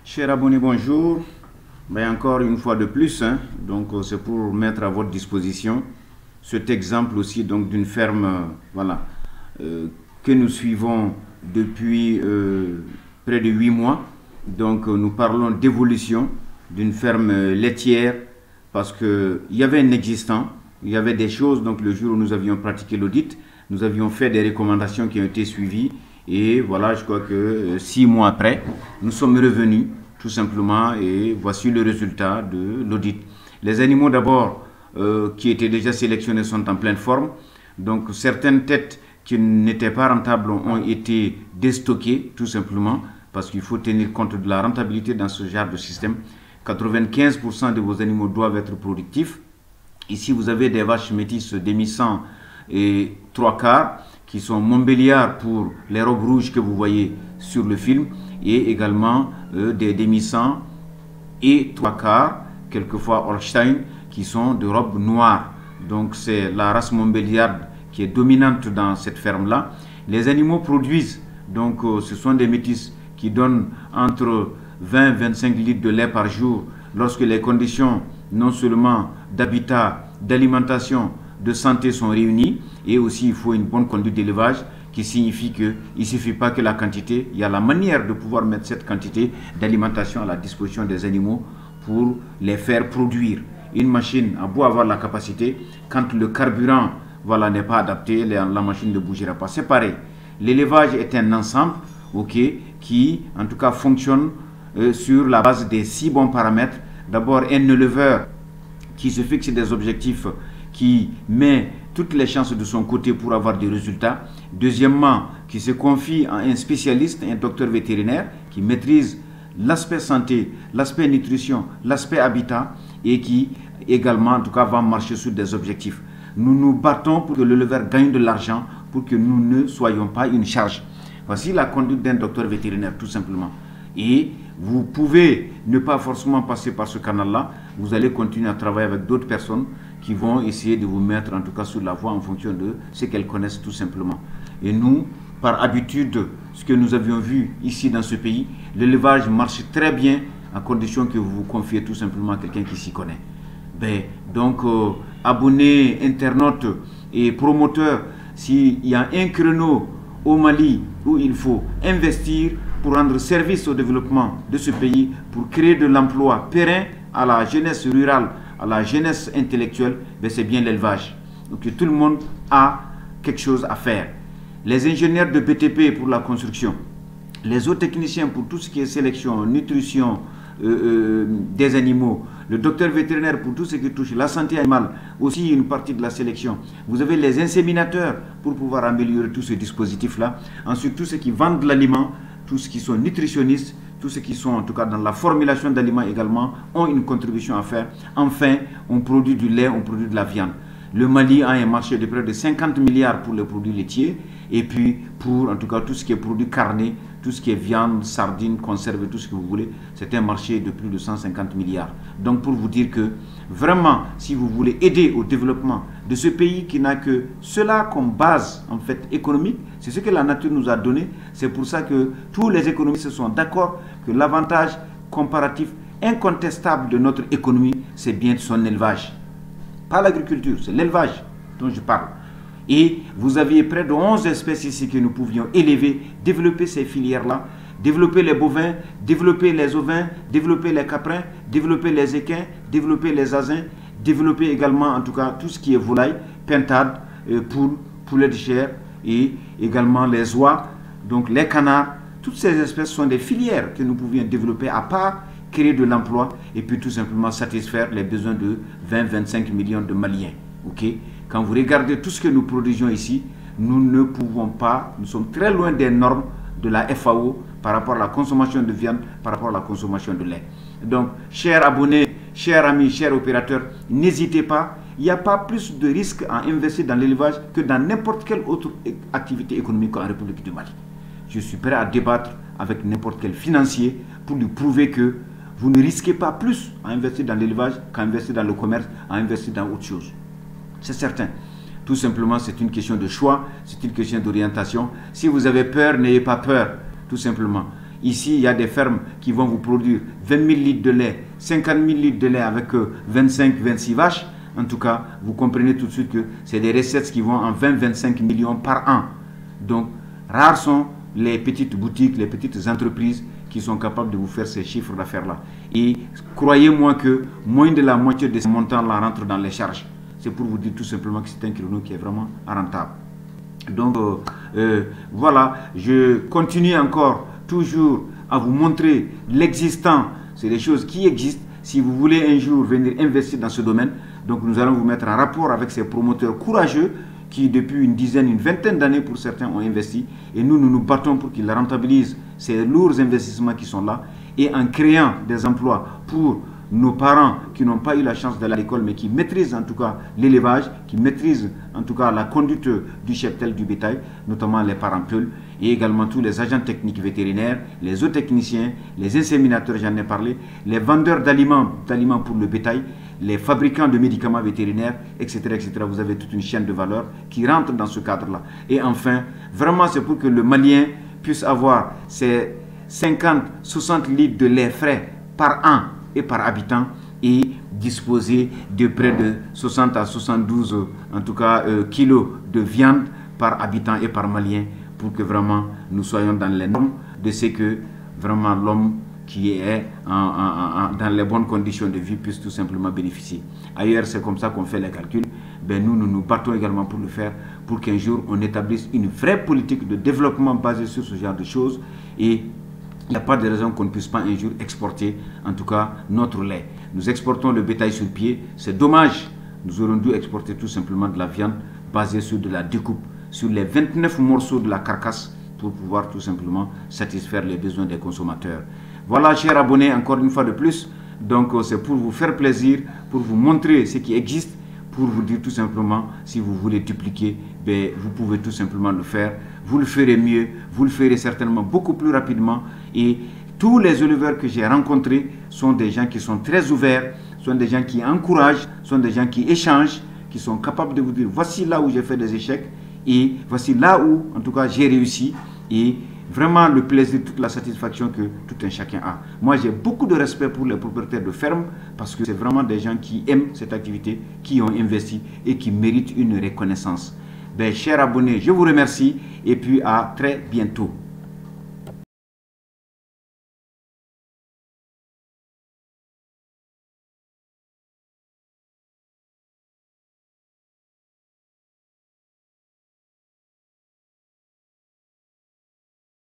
Chers abonnés, bonjour. Ben, encore une fois de plus, donc c'est pour mettre à votre disposition cet exemple aussi donc d'une ferme voilà, que nous suivons depuis près de 8 mois. Donc nous parlons d'évolution d'une ferme laitière parce qu'il y avait un existant, il y avait des choses, donc le jour où nous avions pratiqué l'audit, nous avions fait des recommandations qui ont été suivies et voilà, je crois que 6 mois après, nous sommes revenus tout simplement et voici le résultat de l'audit. Les animaux d'abord qui étaient déjà sélectionnés sont en pleine forme, donc certaines têtes qui n'étaient pas rentables ont été déstockées tout simplement parce qu'il faut tenir compte de la rentabilité dans ce genre de système. 95% de vos animaux doivent être productifs. Ici vous avez des vaches métisses demi-sang et 3/4 qui sont Montbéliard pour les robes rouges que vous voyez sur le film et également des demi-sang et 3/4 quelquefois Holstein qui sont de robes noires. Donc c'est la race Montbéliard qui est dominante dans cette ferme là. Les animaux produisent, donc ce sont des métis qui donnent entre 20 et 25 litres de lait par jour lorsque les conditions non seulement d'habitat, d'alimentation, de santé sont réunies, et aussi il faut une bonne conduite d'élevage qui signifie qu'il ne suffit pas que la quantité, il y a la manière de pouvoir mettre cette quantité d'alimentation à la disposition des animaux pour les faire produire. Une machine a beau avoir la capacité, quand le carburant voilà, n'est pas adapté, la machine ne bougera pas. C'est pareil, l'élevage est un ensemble qui en tout cas fonctionne sur la base des 6 bons paramètres. D'abord un éleveur qui se fixe des objectifs, qui met toutes les chances de son côté pour avoir des résultats. Deuxièmement, qui se confie à un spécialiste, un docteur vétérinaire, qui maîtrise l'aspect santé, l'aspect nutrition, l'aspect habitat et qui également, en tout cas, va marcher sur des objectifs. Nous nous battons pour que l'éleveur gagne de l'argent, pour que nous ne soyons pas une charge. Voici la conduite d'un docteur vétérinaire, tout simplement. Et vous pouvez ne pas forcément passer par ce canal-là. Vous allez continuer à travailler avec d'autres personnes qui vont essayer de vous mettre en tout cas sur la voie en fonction de ce qu'elles connaissent tout simplement. Et nous, par habitude, ce que nous avions vu ici dans ce pays, l'élevage marche très bien à condition que vous vous confiez tout simplement à quelqu'un qui s'y connaît. Ben, donc, abonnés, internautes et promoteurs, s'il y a un créneau au Mali où il faut investir pour rendre service au développement de ce pays, pour créer de l'emploi périn à la jeunesse rurale, à la jeunesse intellectuelle, c'est bien l'élevage. Donc tout le monde a quelque chose à faire. Les ingénieurs de BTP pour la construction, les zootechniciens pour tout ce qui est sélection, nutrition des animaux, le docteur vétérinaire pour tout ce qui touche la santé animale, aussi une partie de la sélection. Vous avez les inséminateurs pour pouvoir améliorer tout ce dispositif-là. Ensuite, tous ceux qui vendent l'aliment, tous ceux qui sont nutritionnistes, tous ceux qui sont en tout cas dans la formulation d'aliments également ont une contribution à faire. Enfin, on produit du lait, on produit de la viande. Le Mali a un marché de près de 50 milliards pour les produits laitiers et puis pour en tout cas tout ce qui est produit carné, tout ce qui est viande, sardines, conserves, tout ce que vous voulez, c'est un marché de plus de 150 milliards. Donc pour vous dire que vraiment, si vous voulez aider au développement de ce pays qui n'a que cela comme base en fait économique, c'est ce que la nature nous a donné. C'est pour ça que tous les économistes sont d'accord que l'avantage comparatif incontestable de notre économie, c'est bien son élevage. Pas l'agriculture, c'est l'élevage dont je parle. Et vous aviez près de 11 espèces ici que nous pouvions élever, développer ces filières-là, développer les bovins, développer les ovins, développer les caprins, développer les équins, développer les asins, développer également en tout cas tout ce qui est volaille, pintade, poule, poulet de chair et également les oies, donc les canards. Toutes ces espèces sont des filières que nous pouvions développer à part, créer de l'emploi et puis tout simplement satisfaire les besoins de 20-25 millions de Maliens. Quand vous regardez tout ce que nous produisions ici, nous ne pouvons pas, nous sommes très loin des normes de la FAO par rapport à la consommation de viande, par rapport à la consommation de lait. Donc, chers abonnés, chers amis, chers opérateurs, n'hésitez pas, il n'y a pas plus de risque à investir dans l'élevage que dans n'importe quelle autre activité économique en République du Mali. Je suis prêt à débattre avec n'importe quel financier pour lui prouver que vous ne risquez pas plus à investir dans l'élevage qu'à investir dans le commerce, à investir dans autre chose. C'est certain. Tout simplement, c'est une question de choix, c'est une question d'orientation. Si vous avez peur, n'ayez pas peur, tout simplement. Ici, il y a des fermes qui vont vous produire 20 000 litres de lait, 50 000 litres de lait avec 25-26 vaches. En tout cas, vous comprenez tout de suite que c'est des recettes qui vont en 20-25 millions par an. Donc, rares sont les petites boutiques, les petites entreprises qui sont capables de vous faire ces chiffres d'affaires-là. Et croyez-moi que moins de la moitié de ces montants-là rentrent dans les charges. C'est pour vous dire tout simplement que c'est un créneau qui est vraiment rentable. Donc, voilà, je continue encore toujours à vous montrer l'existant. C'est des choses qui existent. Si vous voulez un jour venir investir dans ce domaine, donc nous allons vous mettre en rapport avec ces promoteurs courageux qui depuis une dizaine, une vingtaine d'années pour certains ont investi. Et nous nous battons pour qu'ils rentabilisent ces lourds investissements qui sont là. Et en créant des emplois pour nos parents qui n'ont pas eu la chance d'aller à l'école, mais qui maîtrisent en tout cas l'élevage, qui maîtrisent en tout cas la conduite du cheptel, du bétail, notamment les parents peuls, et également tous les agents techniques vétérinaires, les zootechniciens, les inséminateurs, j'en ai parlé, les vendeurs d'aliments pour le bétail, les fabricants de médicaments vétérinaires, etc., etc. Vous avez toute une chaîne de valeur qui rentre dans ce cadre-là. Et enfin, vraiment, c'est pour que le Malien puisse avoir ses 50-60 litres de lait frais par an et par habitant et disposer de près de 60 à 72 en tout cas kilos de viande par habitant et par malien pour que vraiment nous soyons dans les normes de ce que vraiment l'homme qui est dans les bonnes conditions de vie puisse tout simplement bénéficier. Ailleurs, c'est comme ça qu'on fait les calculs. Ben, nous nous battons également pour le faire, pour qu'un jour on établisse une vraie politique de développement basée sur ce genre de choses. Et il n'y a pas de raison qu'on ne puisse pas un jour exporter, en tout cas, notre lait. Nous exportons le bétail sur pied. C'est dommage. Nous aurions dû exporter tout simplement de la viande basée sur de la découpe, sur les 29 morceaux de la carcasse pour pouvoir tout simplement satisfaire les besoins des consommateurs. Voilà, chers abonnés, encore une fois de plus. Donc, c'est pour vous faire plaisir, pour vous montrer ce qui existe, pour vous dire tout simplement, si vous voulez dupliquer, ben, vous pouvez tout simplement le faire. Vous le ferez mieux, vous le ferez certainement beaucoup plus rapidement. Et tous les éleveurs que j'ai rencontrés sont des gens qui sont très ouverts, sont des gens qui encouragent, sont des gens qui échangent, qui sont capables de vous dire, voici là où j'ai fait des échecs et voici là où, en tout cas, j'ai réussi. Et vraiment le plaisir, toute la satisfaction que tout un chacun a. Moi, j'ai beaucoup de respect pour les propriétaires de fermes parce que c'est vraiment des gens qui aiment cette activité, qui ont investi et qui méritent une reconnaissance. Ben, chers abonnés, je vous remercie et puis à très bientôt.